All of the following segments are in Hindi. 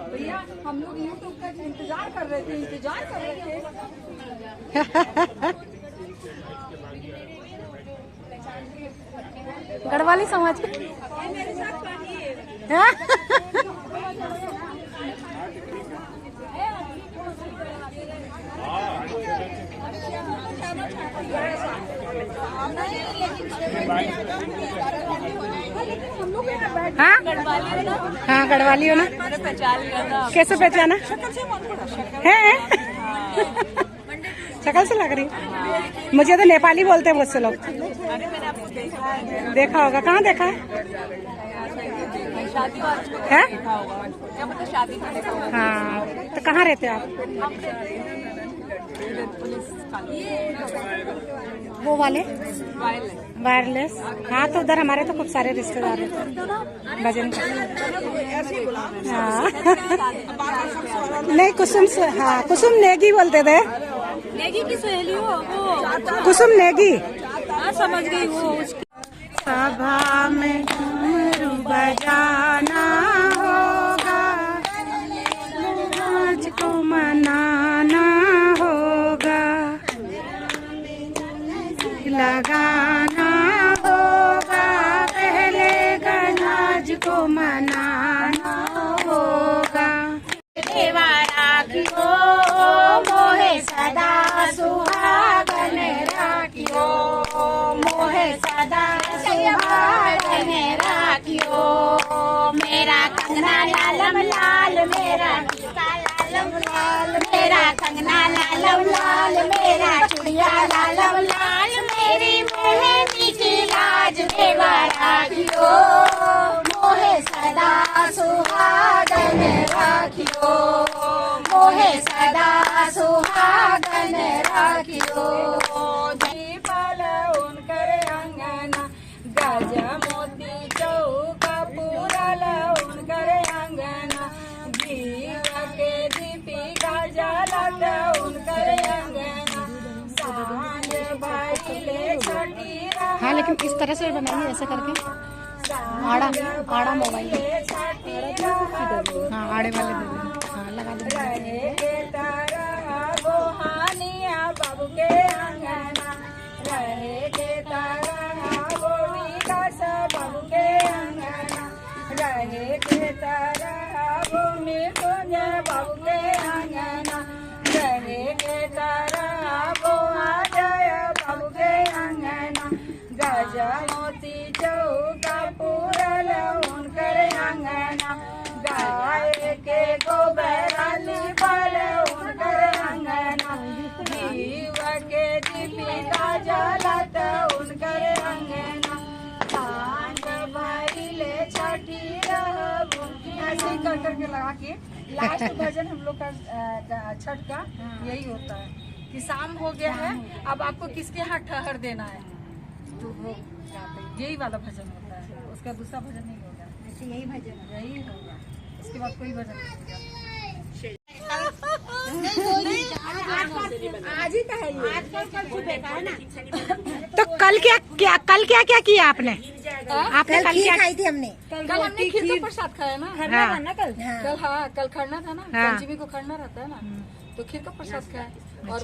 भैया हम लोग यूट्यूब का इंतजार कर रहे थे गढ़वाली समझ के हाँ हाँ गढ़वाली हो ना। कैसे पहचाना है? शक्ल से लग रही। मुझे तो नेपाली बोलते हैं बहुत से लोग। देखा होगा। कहाँ देखा है? हाँ तो कहाँ रहते हो आप? वो वाले वायरलेस। हाँ तो उधर हमारे तो खूब सारे रिश्तेदार हैं भजन। हाँ नहीं कुसुम से। हाँ कुसुम नेगी बोलते थे। नेगी की सहेली हो वो? कुसुम नेगी। हाँ समझ गई वो। सभा में डमरू बजाना होगा, आज को मनाना होगा, लगाना होगा, पहले गनाज को मनाना होगा। देवारा की हो मोहे सदा सुहागन राखियो, मोहे सदा सुहागन राखियो। मेरा कंगना लालम लाल, मेरा टीका लालम लाल, मेरा कंगना लालम लाल, मेरा चूड़िया लालम लाल, मेरी मेहंदी की लाज देवा राखियो, मोहे सदा सुहागन राखियो, मोहे सदा सुहागन राखियो। दीपल उनकर अंगना, गजा मोती चौका पूरल उनकर अंगना, दीप के दीपिका जलत उनकर अंगना, सांझ भइले छठी। हाँ लेकिन इस तरह से बनाइए ऐसे करके। आड़ा आड़ा मोबाइल। हाँ आड़े वाले दे दें। हाँ लगा दें। बाबू के अंगना रहे के तारा वो विकास, बाबू के अंगना रहे के तारा वो मृत्युंज, बाबू के अंगना रहे के तारा वो अजय, बाबू के अंगना गजा मोती चौका पूरल उनकर अंगना, गाय के गोबराली बल उनकर अंगना, दीव के दीपिका जलत उनकर अंगना, सांझ भइले छठी रहबू। ऐसे ही कर करके लगा के लास्ट भजन हम लोग का छठ का यही होता है कि शाम हो गया है, अब आपको किसके यहाँ ठहर देना है, तो वो यही वाला भजन होता है। उसका दूसरा भजन नहीं होगा। अच्छा यही भजन यही होगा, उसके बाद कोई भजन नहीं होगा। आज ही का है ये। आज ना। तो कल क्या किया आपने? आपने कल क्या खाई थी? हमने कल हमने खीर का प्रसाद खाया ना। खरना था ना कल। कल खरना था ना, पंचमी को खरना रहता है ना, तो खीर का प्रसाद खाया। और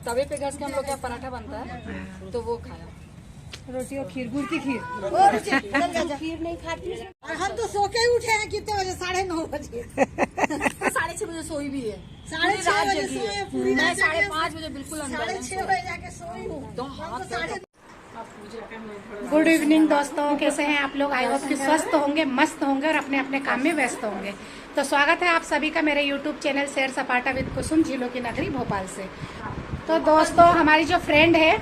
तवे पे घस के हम लोग क्या पराठा बनता है तो वो खाया, रोटी और खीर, गुड़ की खीर। खीर नहीं खाती। हम तो सो के ही उठे हैं कितने बजे? 9:30 बजे। 6:30 बजे सोई भी है। 6:30 बजे सोए पूरी रात। 5:30 बजे बिल्कुल 6:30 बजे जाके सोई हूँ। गुड इवनिंग दोस्तों, कैसे हैं आप लोग? आई होप कि स्वस्थ होंगे, मस्त होंगे और अपने अपने काम में व्यस्त होंगे। तो स्वागत है आप सभी का मेरे यूट्यूब चैनल सैर सपाटा विद कुसुम, झीलों की नगरी भोपाल से। तो दोस्तों हमारी जो फ्रेंड है,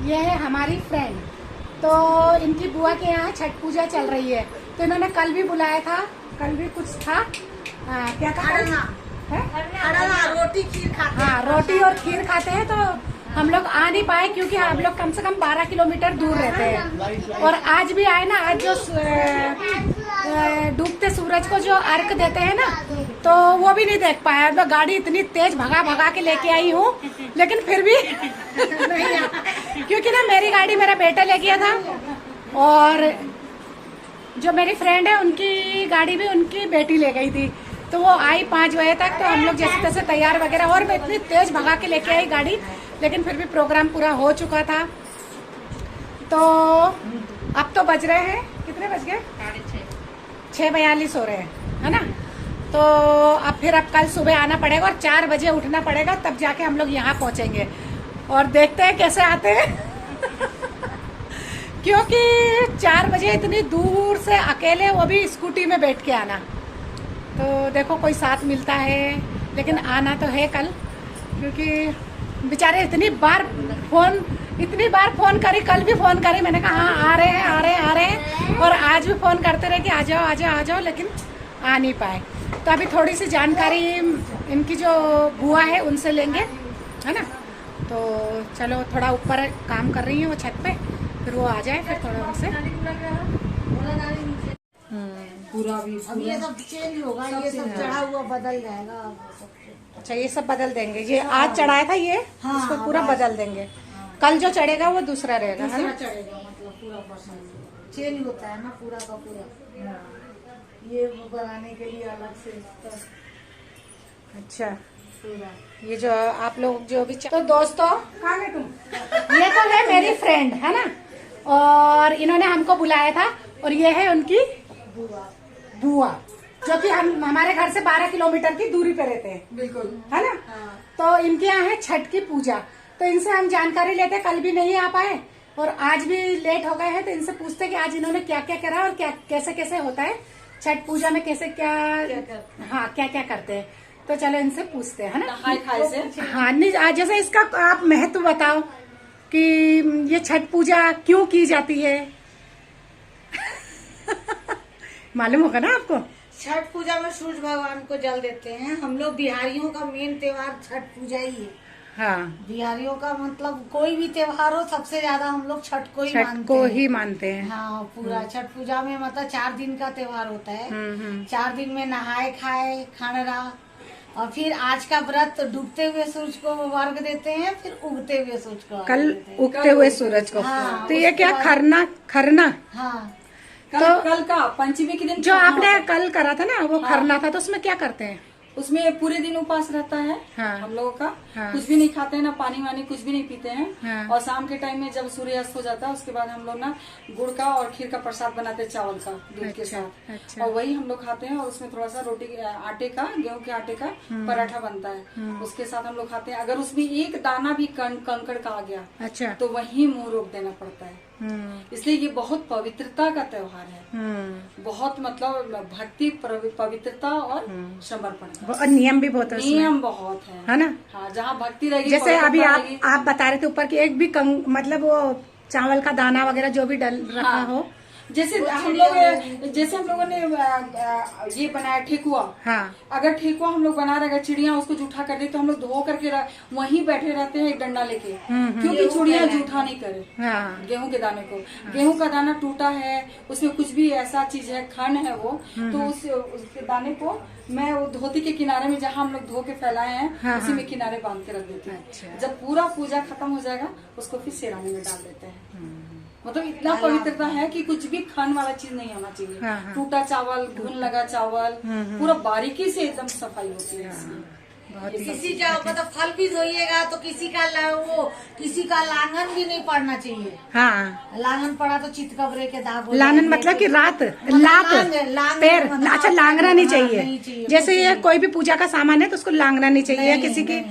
ये है हमारी फ्रेंड। तो इनकी बुआ के यहाँ छठ पूजा चल रही है, तो इन्होंने कल भी बुलाया था, कल भी कुछ था। क्या कहा? रोटी खीर खाते। हाँ रोटी और खीर खाते हैं। तो हम लोग आ नहीं पाए क्योंकि हम लोग कम से कम 12 किलोमीटर दूर रहते हैं। और आज भी आए ना, आज जो डूबते सूरज को जो अर्घ देते हैं ना, तो वो भी नहीं देख पाया। मैं गाड़ी इतनी तेज भगा के लेके आई हूँ, लेकिन फिर भी क्योंकि ना मेरी गाड़ी मेरा बेटा ले गया था और जो मेरी फ्रेंड है उनकी गाड़ी भी उनकी बेटी ले गई थी, तो वो आई 5 बजे तक। तो हम लोग जैसे तैसे तैयार वगैरह, और मैं इतनी तेज भगा के लेके आई गाड़ी, लेकिन फिर भी प्रोग्राम पूरा हो चुका था। तो अब तो बज रहे हैं, कितने बज गए? 6:42 हो रहे हैं, है ना। तो अब कल सुबह आना पड़ेगा और 4 बजे उठना पड़ेगा, तब जाके हम लोग यहाँ पहुँचेंगे। और देखते हैं कैसे आते हैं क्योंकि 4 बजे इतनी दूर से अकेले, वो भी स्कूटी में बैठ के आना, तो देखो कोई साथ मिलता है। लेकिन आना तो है कल, क्योंकि बेचारे इतनी बार फोन करी, कल भी फोन करी, मैंने कहा हाँ आ रहे हैं, और आज भी फोन करते रहे कि आ जाओ, लेकिन आ नहीं पाए। तो अभी थोड़ी सी जानकारी इनकी जो बुआ है उनसे लेंगे, है ना। तो चलो, थोड़ा ऊपर काम कर रही है वो छत पे, फिर वो आ जाए, फिर थोड़ा उनसे पूरा भी अब ये सब चेंज होगा, ये सब चढ़ा हुआ बदल जाएगा। अच्छा, ये सब बदल देंगे। ये आज चढ़ाया था ये, हाँ, इसको पूरा बदल देंगे। कल जो चढ़ेगा वो दूसरा रहेगा, है ना। चढ़ेगा, मतलब पूरा परसेंट चेंज होता है ना, पूरा का पूरा। ये बनाने के लिए अलग से अच्छा, ये जो आप लोग जो भी तो दोस्तों, कहाँ गए तुम? ये तो है मेरी फ्रेंड, है ना, और इन्होंने हमको बुलाया था, और ये है उनकी बुआ, जो कि हमारे घर से 12 किलोमीटर की दूरी पे रहते हैं, बिल्कुल, है ना। तो इनके यहाँ है छठ की पूजा, तो इनसे हम जानकारी लेते। कल भी नहीं आ पाए और आज भी लेट हो गए हैं, तो इनसे पूछते कि आज इन्होंने क्या क्या करा और क्या कैसे होता है छठ पूजा में, कैसे क्या करते हैं। तो चलो इनसे पूछते हैं, है ना। खाए से हाँ, नहीं, आज जैसे इसका आप महत्व बताओ कि ये छठ पूजा क्यों की जाती है मालूम होगा ना आपको। छठ पूजा में सूरज भगवान को जल देते हैं। हम लोग बिहारियों का मेन त्योहार छठ पूजा ही है। हाँ, बिहारियों का मतलब कोई भी त्योहार हो, सबसे ज्यादा हम लोग छठ को ही मानते हैं। हाँ, पूरा छठ पूजा में मतलब 4 दिन का त्योहार होता है। 4 दिन में नहाए खाए खाना, और फिर आज का व्रत डूबते हुए सूरज को अर्घ देते हैं, फिर उगते हुए सूरज को कल उगते हुए सूरज को। हाँ, तो ये क्या खरना हाँ, कल का पंचमी के दिन जो आपने कल करा था ना, वो खरना था, तो उसमें क्या करते हैं? उसमें पूरे दिन उपवास रहता है। हाँ, हम लोगों का हाँ, कुछ भी नहीं खाते हैं, ना पानी वानी कुछ भी नहीं पीते हैं। हाँ, और शाम के टाइम में जब सूर्यास्त हो जाता है, उसके बाद हम लोग ना गुड़ का और खीर का प्रसाद बनाते हैं, चावल का दूध के साथ। अच्छा। और वही हम लोग खाते हैं, और उसमें थोड़ा सा रोटी आटे का, गेहूं के आटे का पराठा बनता है, उसके साथ हम लोग खाते हैं। अगर उसमें एक दाना भी कंकड़ का आ गया, अच्छा, तो वही मुंह रोक देना पड़ता है। इसलिए ये बहुत पवित्रता का त्योहार है। बहुत मतलब भक्ति, पवित्रता और समर्पण, और नियम भी बहुत है ना। हाँ, जहाँ भक्ति रहेगी। जैसे अभी आप बता रहे थे ऊपर की एक भी मतलब वो चावल का दाना वगैरह जो भी डल रहा हो, जैसे हम लोगों ने ये बनाया ठेकुआ। हाँ, अगर ठेकुआ हम लोग बना रहे, चिड़िया उसको जूठा कर दे, तो हम लोग धो करके वहीं बैठे रहते हैं एक डंडा लेके, क्योंकि चिड़िया जूठा नहीं करे। हाँ, गेहूं के दाने को, गेहूं का दाना टूटा है, उसमें कुछ भी ऐसा चीज है, खंड है वो, तो उसके दाने को मैं वो धोती के किनारे में, जहाँ हम लोग धो के फैलाए हैं, उसी में किनारे बांध के रख देते हैं। जब पूरा पूजा खत्म हो जाएगा, उसको फिर सेरानी में डाल देते हैं। मतलब इतना पवित्रता है कि कुछ भी खाने वाला चीज नहीं होना चाहिए। टूटा चावल, घुन लगा चावल, पूरा बारीकी से एकदम सफाई होती है। किसी का मतलब फल भी धोइएगा तो किसी का लांगन भी नहीं पड़ना चाहिए। हाँ, लांगन पड़ा तो चित कबरे के दाग। लांगन मतलब कि लात पैर। अच्छा, लांगना नहीं चाहिए। जैसे ये कोई भी पूजा का सामान है तो उसको लांगना नहीं चाहिए। किसी की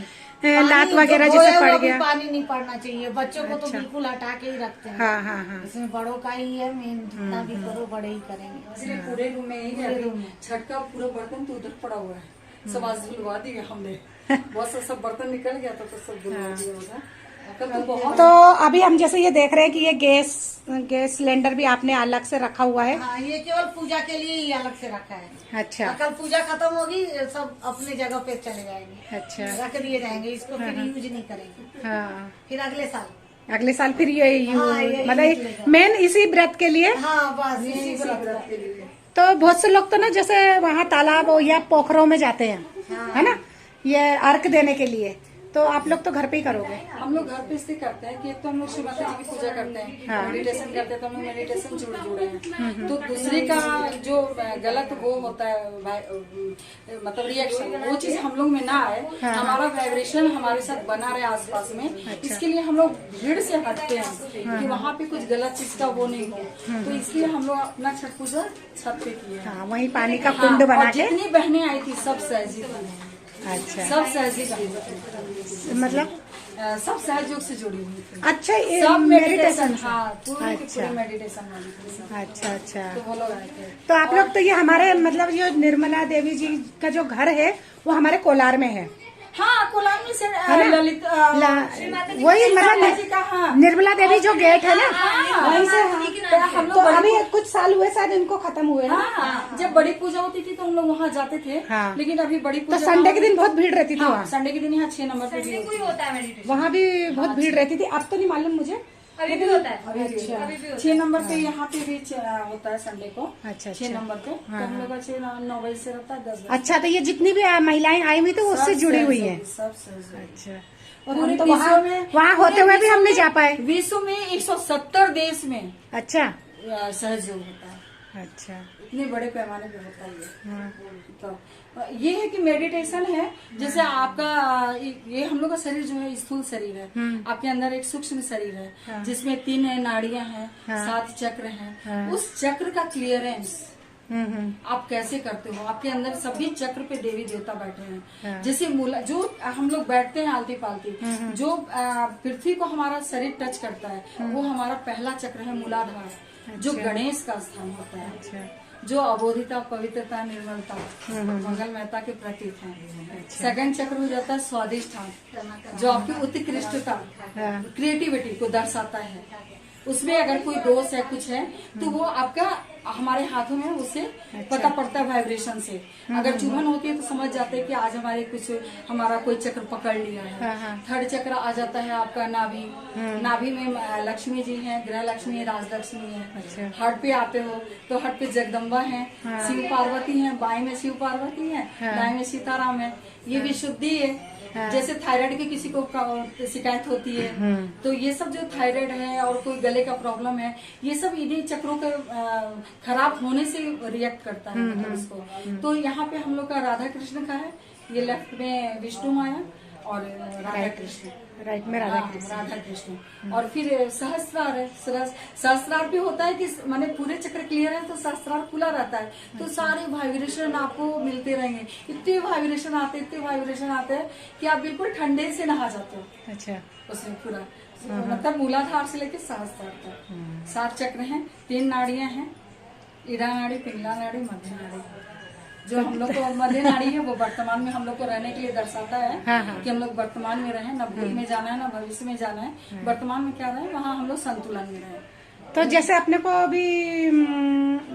लात वगैरह जैसे पड़ गया, पानी नहीं पड़ना चाहिए। बच्चों को तो बिल्कुल हटा के ही रखते हैं। हाँ हाँ हाँ, इसमें बड़ों का ही है मेन, जितना भी करो बड़े ही करेंगे। इसलिए पूरे रूम में ही छठ का पूरा बर्तन तो उधर पड़ा हुआ है, सब आज धुलवा दिया हमने। बहुत सब बर्तन निकल गया था, तो सब धुलवा दिया होगा। तो अभी हम जैसे ये देख रहे हैं कि ये गैस सिलेंडर भी आपने अलग से रखा हुआ है। हाँ, ये केवल पूजा के लिए ही अलग से रखा है। अच्छा, कल पूजा खत्म होगी, सब अपने जगह पे चले जाएंगे। अच्छा, रख दिए जाएंगे, इसको फिर यूज नहीं करेंगे। हाँ, फिर अगले साल फिर ये मतलब मेन इसी व्रत के लिए। हाँ, बस इसी व्रत के लिए। तो बहुत से लोग तो ना जैसे वहाँ तालाब या पोखरों में जाते हैं, है ना, ये अर्घ देने के लिए। तो आप लोग तो घर पे ही करोगे? हम लोग घर पे इसलिए करते हैं कि एक तो हम लोग शिव माता जी की पूजा करते हैं, मेडिटेशन करते हैं, तो हम लोग मेडिटेशन जुड़े हैं। तो दूसरे का जो गलत वो होता है मतलब रिएक्शन, वो चीज हम लोग में ना आए, हमारा वाइब्रेशन हमारे साथ बना रहे आसपास में। इसके लिए हम लोग भीड़ से हटते हैं कि वहाँ पे कुछ गलत चीज का वो नहीं हो। तो इसलिए हम लोग अपना छठ पूजा छत पे किए। वही पानी का कुंड बना के। जितनी बहनें आई थी सब सहजी थी। अच्छा, सब सहजी मतलब सब सहयोग से जुड़ी हुई थी। अच्छा, ये सब मेडिटेशन। हाँ, पूरी की अच्छा। पूरी मेडिटेशन वाली थी सब। अच्छा अच्छा। तो वो लोग आए थे। तो आप लोग तो ये हमारे मतलब जो निर्मला देवी जी का जो घर है वो हमारे कोलार में है। हाँ, कोलामी से ललित वही मतलब हाँ। निर्मला देवी जो गेट है ना, वहीं से हम तो लोग अभी कुछ साल हुए शायद इनको खत्म हुए हैं। हाँ, जब बड़ी पूजा होती थी तो हम लोग वहाँ जाते थे। हाँ। लेकिन अभी बड़ी तो पूजा संडे के दिन बहुत भीड़ रहती थी वहाँ। संडे के दिन यहाँ 6 नंबर पे भी होता है। वहाँ भी बहुत भीड़ रहती थी। अब तो नहीं मालूम मुझे। अभी भी होता है। अच्छा, 6 नंबर पे यहाँ पे भी होता है संडे को। अच्छा, 6 नंबर पे तो हम लोग का 9 बजे से रहता है 10 बजे। अच्छा, तो ये जितनी भी महिलाएं आई हुई तो उससे जुड़ी हुई है। सब सहयोग। अच्छा, और हम तो वहाँ वहाँ होते हुए भी हम नहीं जा पाए। विश्व में 170 देश में अच्छा सहयोग होता है। अच्छा, इतने बड़े पैमाने पे होता है ये। हाँ। तो ये है कि मेडिटेशन है, जैसे आपका ये हम लोग का शरीर जो है स्थूल शरीर है, आपके अंदर एक सूक्ष्म शरीर है जिसमें 3 नाड़ियां हैं, 7 चक्र हैं। उस चक्र का क्लियरेंस आप कैसे करते हो? आपके अंदर सभी चक्र पे देवी देवता बैठे हैं। जैसे मूला जो हम लोग बैठते हैं आलती पालती, जो पृथ्वी को हमारा शरीर टच करता है वो हमारा पहला चक्र है मूलाधार, जो गणेश का स्थान होता है, जो अबोधिता, पवित्रता, निर्मलता, मंगलमयता के प्रतीक हैं। सेकंड चक्र हो जाता है स्वादिष्ठान, जो आपकी उत्कृष्टता, क्रिएटिविटी को दर्शाता है। उसमें अगर कोई दोष है, कुछ है, तो वो आपका हमारे हाथों में उसे पता पड़ता है वाइब्रेशन से। अगर चुभन होती है तो समझ जाते हैं कि आज हमारा कोई चक्र पकड़ लिया है। थर्ड चक्र आ जाता है आपका नाभि। नाभि में लक्ष्मी जी हैं, गृह लक्ष्मी, राजलक्ष्मी है। हार्ट पे आते हो तो हार्ट पे जगदम्बा है, शिव पार्वती है, बाएं में शिव पार्वती है, दाएं में सीताराम है। ये विशुद्धि है। जैसे थायराइड की किसी को शिकायत होती है तो ये सब जो थायराइड है और कोई गले का प्रॉब्लम है, ये सब इन्हीं चक्रों के खराब होने से रिएक्ट करता है मतलब इसको। तो यहाँ पे हम लोग का राधा कृष्ण का है, ये लेफ्ट में विष्णु माया और राधा कृष्ण, राइट में राधा कृष्ण। और फिर सहस्रार है। सहस्रार भी होता है कि माने पूरे चक्र क्लियर है तो सहस्रार खुला रहता है, तो सारे वाइब्रेशन आपको मिलते रहेंगे। इतने वाइब्रेशन आते हैं कि आप बिल्कुल ठंडे से नहा जाते हो। अच्छा, उसमें पूरा मतलब मूलाधार से लेके सहस्रार तक 7 चक्र हैं, 3 नाड़ियां हैं, ईड़ा नाड़ी, पिंगला नाड़ी, मध्य नाड़ी। जो हम लोग को मध्य नाड़ी है वो वर्तमान में हम लोग को रहने के लिए दर्शाता है कि हम लोग वर्तमान में रहें, न भूत में जाना है न भविष्य में जाना है। वर्तमान में क्या रहे, वहाँ हम लोग संतुलन में रहें। तो जैसे अपने को अभी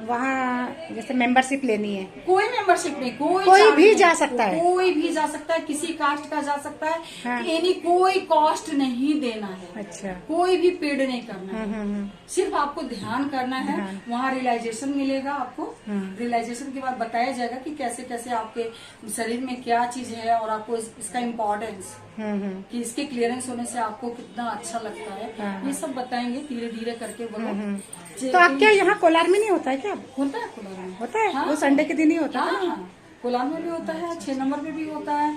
वहाँ जैसे मेंबरशिप लेनी है, कोई मेंबरशिप नहीं, कोई भी जा सकता है, कोई भी जा सकता है, किसी कास्ट का जा सकता है। यानी कोई कॉस्ट नहीं देना है। अच्छा, कोई भी पेड नहीं करना है, सिर्फ आपको ध्यान करना है। वहाँ रियलाइजेशन मिलेगा आपको। रियलाइजेशन के बाद बताया जाएगा कि कैसे कैसे आपके शरीर में क्या चीज है और आपको इसका इम्पोर्टेंस, कि इसके क्लियरेंस होने से आपको कितना अच्छा लगता है, ये सब बताएंगे धीरे धीरे करके बोलो। तो आपके यहाँ कोलार में नहीं होता है क्या? होता है कोलार में, होता है। हाँ? वो संडे के दिन ही होता है। हाँ, कोलार में भी होता है, 6 नंबर में भी होता है,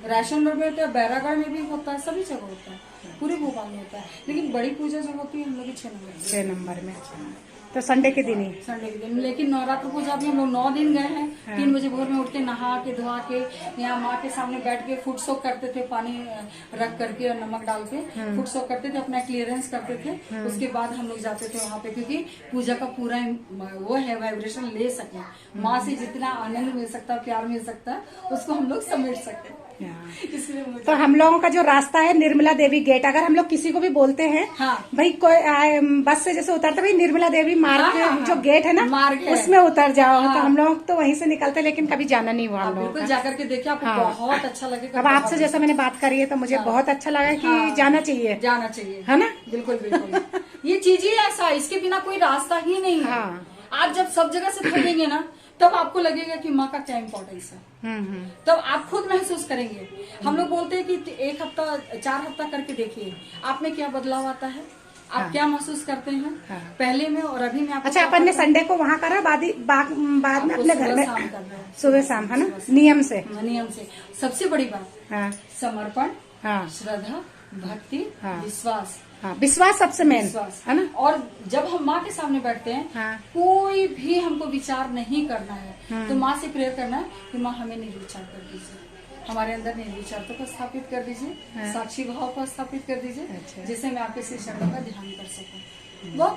राशन रोड में होता है, बैरागढ़ में भी होता है, सभी जगह होता है, पूरे भोपाल में होता है। लेकिन बड़ी पूजा जो होती है हम लोग की 6 नंबर में। तो संडे के दिन ही, संडे के दिन। लेकिन नवरात्र पूजा भी हम लोग 9 दिन गए हैं। 3 बजे भोर में उठ के नहा के धोआ के यहाँ माँ के सामने बैठ के फुट सोक करते थे, पानी रख करके और नमक डाल के फुट सोक करते थे, अपना क्लियरेंस करते थे। उसके बाद हम लोग जाते थे वहाँ पे, क्योंकि पूजा का पूरा वो है वाइब्रेशन ले सके। माँ से जितना आनंद मिल सकता है, प्यार मिल सकता है, उसको हम लोग समेट सकते हैं। इसलिए तो हम लोगों का जो रास्ता है निर्मला देवी गेट, अगर हम लोग किसी को भी बोलते हैं भाई कोई बस से जैसे उतरते भाई निर्मला देवी मार्ग जो गेट है ना, उसमें उतर जाओ, तो हम लोग तो वहीं से निकलते, लेकिन कभी जाना नहीं हुआ हम लोगों को। जाकर के देखिए, आपको बहुत अच्छा लगेगा। अब आपसे जैसा मैंने बात करी है तो मुझे बहुत अच्छा लगा कि जाना चाहिए, है ना? बिल्कुल बिल्कुल। ये चीज ही ऐसा, इसके बिना कोई रास्ता ही नहीं है। आप जब सब जगह से थकेंगे ना, तब आपको लगेगा कि माँ का क्या इम्पोर्टेंस है। तब आप खुद महसूस करेंगे। हम लोग बोलते हैं कि 1 हफ्ता 4 हफ्ता करके देखिए आप में क्या बदलाव आता है, आप क्या महसूस करते हैं पहले में और अभी में। अच्छा, अपन ने संडे को वहाँ करा, बाद में अपने घर में शाम करना है, सुबह शाम, है ना, नियम से। सबसे बड़ी बात समर्पण, हाँ, श्रद्धा, भक्ति, विश्वास। हाँ, विश्वास सबसे मेन है ना। और जब हम माँ के सामने बैठते हैं, कोई भी हमको विचार नहीं करना है, तो माँ से प्रेयर करना है कि माँ हमें निर्विचार कर दीजिए, हमारे अंदर निर्विचारता को स्थापित कर दीजिए, साक्षी भाव को स्थापित कर दीजिए, जिससे मैं आपके श्री चरणों का ध्यान कर सकूं।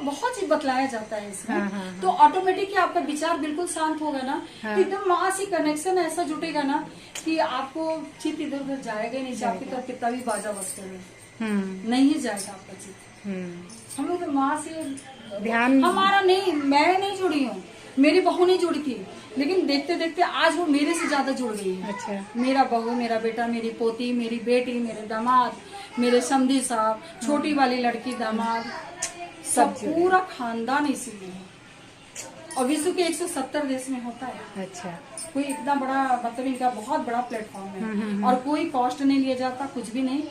बहुत चीज बतलाया जाता है इसमें। तो ऑटोमेटिकली आपका विचार बिल्कुल शांत होगा ना, एकदम माँ से कनेक्शन ऐसा जुटेगा ना कि आपको चित्त इधर उधर जाएगा ही नहीं, चाहे आपकी तरफ कितना भी बाजा बजते हुए नहीं जाएगा आपका चित्त। हम लोग माँ से ध्यान हमारा नहीं, मैं नहीं जुड़ी हूँ, मेरी बहू नहीं जुड़ी थी, लेकिन देखते देखते आज वो मेरे से ज्यादा जुड़ गई है। अच्छा। मेरा बहू, मेरा बेटा, मेरी पोती, मेरी बेटी, मेरे दामाद, मेरे समधी साहब, छोटी वाली लड़की, दामाद, सब पूरा खानदान इसीलिए है। और विश्व के 170 देश में होता है। अच्छा। कोई इतना बड़ा, मतलब इनका बहुत बड़ा प्लेटफॉर्म है और कोई कॉस्ट नहीं लिया जाता, कुछ भी नहीं।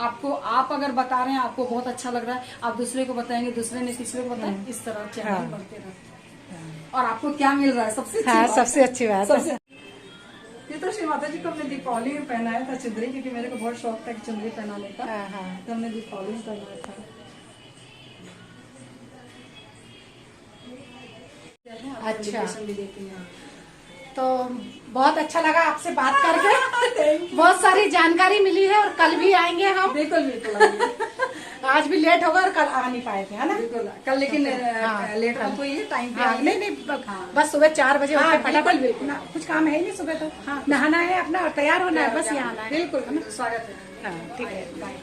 आपको, आप अगर बता रहे हैं, आपको बहुत अच्छा लग रहा है, आप दूसरे को बताएंगे, दूसरे ने तीसरे को बताएंगे, इस तरह चैनल बढ़ते रहते हैं। और आपको क्या मिल रहा है सबसे सबसे अच्छी बात है। ये तो श्री माता जी को हमने दीपावली में पहनाया था चुंदरी, क्योंकि मेरे को बहुत शौक था कि चुंदरी पहनाने का, तो हमने दीपावली में पहनाया था। अच्छा, तो बहुत अच्छा लगा आपसे बात करके। बहुत सारी जानकारी मिली है और कल भी आएंगे हम। बिल्कुल आज भी लेट होगा और कल आ नहीं पाए थे, है ना। बिल्कुल कल, लेकिन लेट हो गई है टाइम पे। नहीं, बस सुबह 4 बजे फटाफट, कुछ काम है ही नहीं सुबह तो। नहाना है अपना और तैयार होना है, बस यहाँ आना है। बिल्कुल, स्वागत है। ठीक है, बाय।